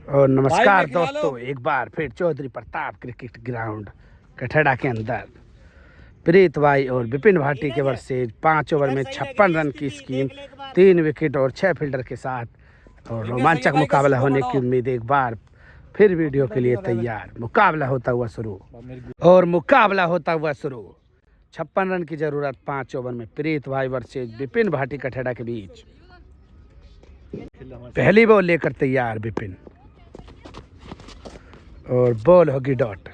और नमस्कार दोस्तों, एक बार फिर चौधरी प्रताप क्रिकेट ग्राउंड कठड़ा के अंदर प्रीत भाई और विपिन भाटी के वर्सेज 5 ओवर में 56 रन की स्कीम, 3 विकेट और 6 फील्डर के साथ और रोमांचक मुकाबला होने की उम्मीद। एक बार फिर वीडियो के लिए तैयार। मुकाबला होता हुआ शुरू 56 रन की जरूरत 5 ओवर में प्रीत भाई वर्सेज विपिन भाटी कठड़ा के बीच। पहली बॉल लेकर तैयार विपिन और बॉल होगी डॉट।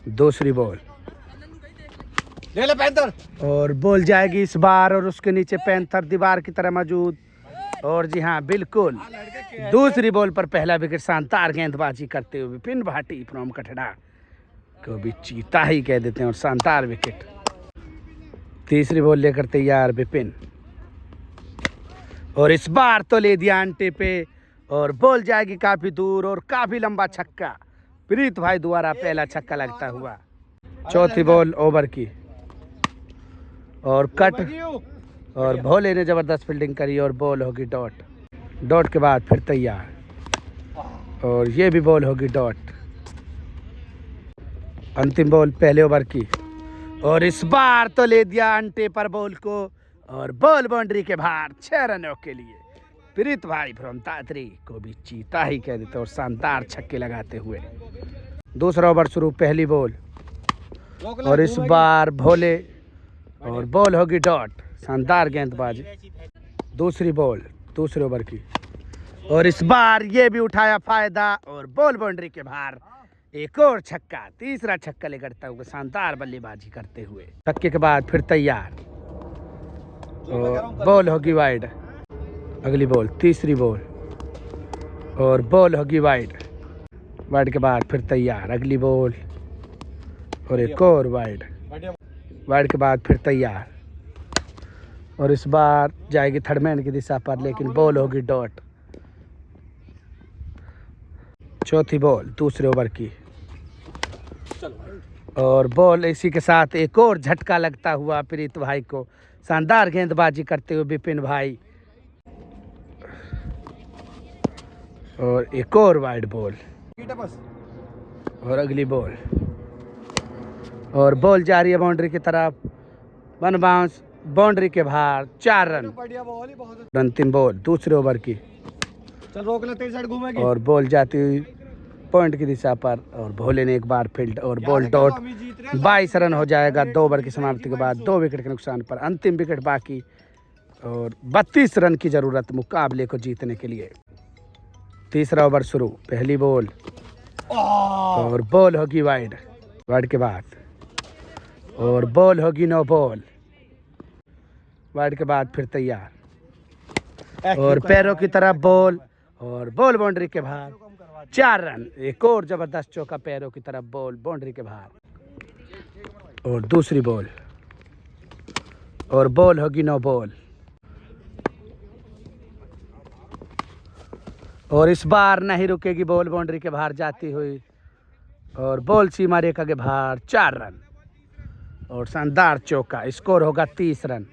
दूसरी बॉल ले ले पैंथर और बॉल जाएगी इस बार और उसके नीचे पैंथर दीवार की तरह मौजूद। और जी हाँ, बिल्कुल दूसरी बॉल पर पहला विकेट। शानदार गेंदबाजी करते हुए विपिन भाटी फ्रॉम कठड़ा को भी चीता ही कह देते हैं और शानदार विकेट। तीसरी बॉल लेकर तैयार विपिन और इस बार तो ले दिया अंटे पे और बॉल जाएगी काफी दूर और काफी लंबा छक्का। प्रीत भाई द्वारा पहला छक्का लगता हुआ। चौथी बॉल ओवर की और कट और भोले ने जबरदस्त फील्डिंग करी और बॉल होगी डॉट। डॉट के बाद फिर तैयार और ये भी बॉल होगी डॉट। अंतिम बॉल पहले ओवर की और इस बार तो ले दिया अंटे पर बॉल को और बॉल बाउंड्री के बाहर 6 रनों के लिए। प्रीत भाई फ्रॉम तातरी को भी चीता ही कह देते और शानदार छक्के लगाते हुए। दूसरा ओवर शुरू, पहली बॉल और इस बार भोले और बॉल होगी डॉट। शानदार गेंदबाजी। दूसरी बॉल दूसरे ओवर की और इस बार ये भी उठाया फायदा और बॉल बाउंड्री के बाहर एक और छक्का। तीसरा छक्का लेकर हुए शानदार बल्लेबाजी करते हुए। छक्के के बाद फिर तैयार और बॉल होगी वाइड। अगली बॉल तीसरी बॉल और बॉल होगी वाइड। वाइड के बाद फिर तैयार अगली बॉल और एक और वाइड। वाइड के बाद फिर तैयार और इस बार जाएगी थर्ड मैन की दिशा पर, लेकिन बॉल होगी डॉट। चौथी बॉल दूसरे ओवर की और बॉल इसी के साथ एक और झटका लगता हुआ प्रीत भाई को। शानदार गेंदबाजी करते हुए विपिन भाई और एक और वाइड बॉल और अगली बॉल और बॉल जा रही है बाउंड्री की तरफ। वन बाउंस बाउंड्री के बाहर 4 रन। अंतिम बॉल दूसरे ओवर की चल रोक ले, तेरी साइड घूमेगी और बॉल जाती हुई पॉइंट की दिशा पर और भोले ने एक बार फील्ड और बॉल डॉट। 22 रन हो जाएगा 2 ओवर की समाप्ति के बाद, 2 विकेट के नुकसान पर। अंतिम विकेट बाकी और 32 रन की जरूरत मुकाबले को जीतने के लिए। तीसरा ओवर शुरू, पहली बॉल और बॉल होगी वाइड। वाइड के बाद और बॉल होगी नो बॉल। वाइड के बाद फिर तैयार और पैरों की तरफ बॉल और बॉल बाउंड्री के बाहर 4 रन। एक और जबरदस्त चौका पैरों की तरफ बॉल बाउंड्री के बाहर और दूसरी बॉल और बॉल होगी नो बॉल। और इस बार नहीं रुकेगी बॉल बाउंड्री के बाहर जाती हुई और बॉल सीमा रेखा के बाहर 4 रन और शानदार चौका। स्कोर होगा 30 रन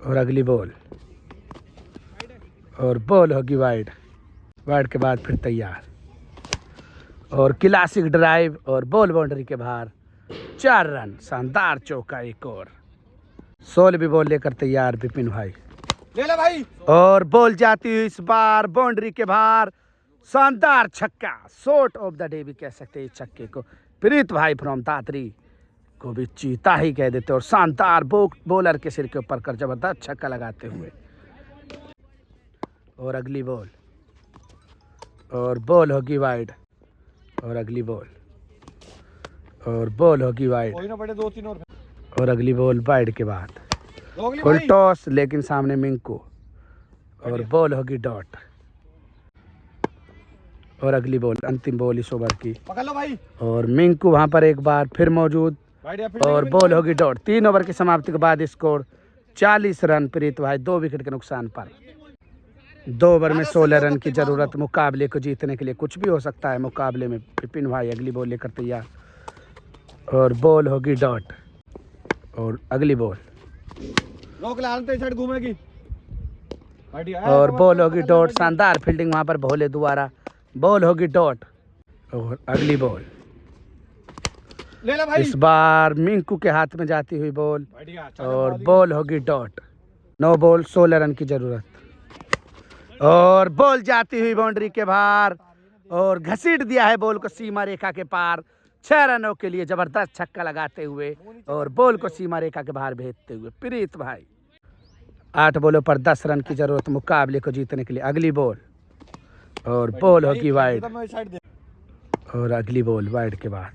और अगली बॉल और बॉल होगी वाइड। वाइड के बाद फिर तैयार और क्लासिक ड्राइव और बॉल बाउंड्री के बाहर 4 रन। शानदार चौका एक और। 16वीं बॉल लेकर तैयार विपिन भाई ले ले भाई और बॉल जाती हुई इस बार बाउंड्री के बाहर। शानदार छक्का, शॉट ऑफ द डे भी कह सकते हैं इस छक्के को। प्रीत भाई फ्रॉम तातरी को भी चीता ही कह देते और शानदार बॉलर के सिर के ऊपर कर जबरदस्त छक्का लगाते हुए। और अगली बॉल और बॉल होगी वाइड और अगली बॉल और बॉल होगी वाइड और अगली बॉल वाइड के बाद फुल टॉस, लेकिन सामने मिंकू और बॉल होगी डॉट और अगली बॉल अंतिम बॉल इस ओवर की। पकड़ लो भाई और मिंकू वहां पर एक बार फिर मौजूद और बॉल होगी डॉट। 3 ओवर की समाप्ति के बाद स्कोर 40 रन। प्रीत भाई 2 विकेट के नुकसान पर। 2 ओवर में 16 रन की जरूरत मुकाबले को जीतने के लिए। कुछ भी हो सकता है मुकाबले में। विपिन भाई अगली बॉल लेकर तैयार और बॉल होगी डॉट और अगली बॉल रोक ले, तेरी साइड घूमेगी बढ़िया। और बॉल होगी डॉट। शानदार फील्डिंग वहां पर भोले द्वारा। बॉल होगी डॉट और अगली बॉल। ले ले भाई। इस बार मिंकू के हाथ में जाती हुई बॉल बढ़िया। और बॉल होगी डॉट। 9 बॉल 16 रन की जरूरत और बॉल जाती हुई बाउंड्री के बाहर और घसीट दिया है बॉल को सीमा रेखा के पार। 6 रनों के लिए जबरदस्त छक्का लगाते हुए और बॉल को सीमा रेखा के बाहर भेजते हुए प्रीत भाई। 8 बॉलों पर 10 रन की जरूरत मुकाबले को जीतने के लिए। अगली बॉल और बॉल होगी वाइड और अगली बॉल वाइड के बाद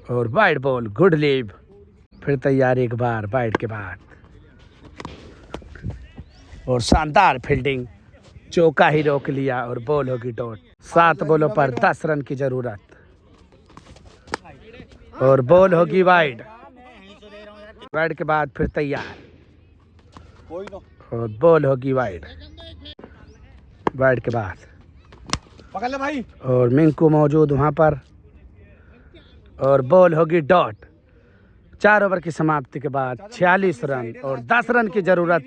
और वाइड बॉल गुड लीव। फिर तैयार एक बार वाइड के बाद और शानदार फील्डिंग। चौका ही रोक लिया और बॉल होगी डॉट। 7 बॉलों पर 10 रन की जरूरत और बॉल होगी वाइड। वाइड के बाद फिर तैयार और बॉल होगी वाइड। वाइड के बाद पकड़ ले भाई। और मिंकू मौजूद वहां पर और बॉल होगी डॉट। 4 ओवर की समाप्ति के बाद 46 रन और 10 रन की जरूरत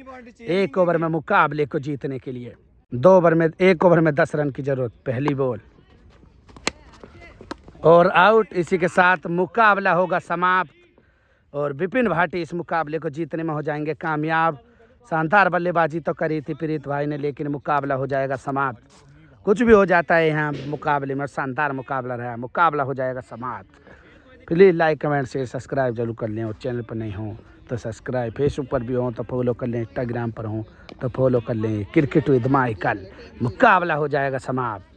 1 ओवर में मुकाबले को जीतने के लिए। 1 ओवर में 10 रन की जरूरत। पहली बॉल और आउट। इसी के साथ मुकाबला होगा समाप्त और विपिन भाटी इस मुकाबले को जीतने में हो जाएंगे कामयाब। शानदार बल्लेबाजी तो करी थी प्रीत भाई ने, लेकिन मुकाबला हो जाएगा समाप्त। कुछ भी हो जाता है यहाँ मुकाबले में, शानदार मुकाबला रहा, मुकाबला हो जाएगा समाप्त। Please like comment share subscribe जरूर कर लें और चैनल पर नहीं हो तो सब्सक्राइब। फेसबुक पर भी हो तो फॉलो कर लें, इंस्टाग्राम पर हो तो फॉलो कर लें। क्रिकेट विद माइकल मुकाबला हो जाएगा समाप्त।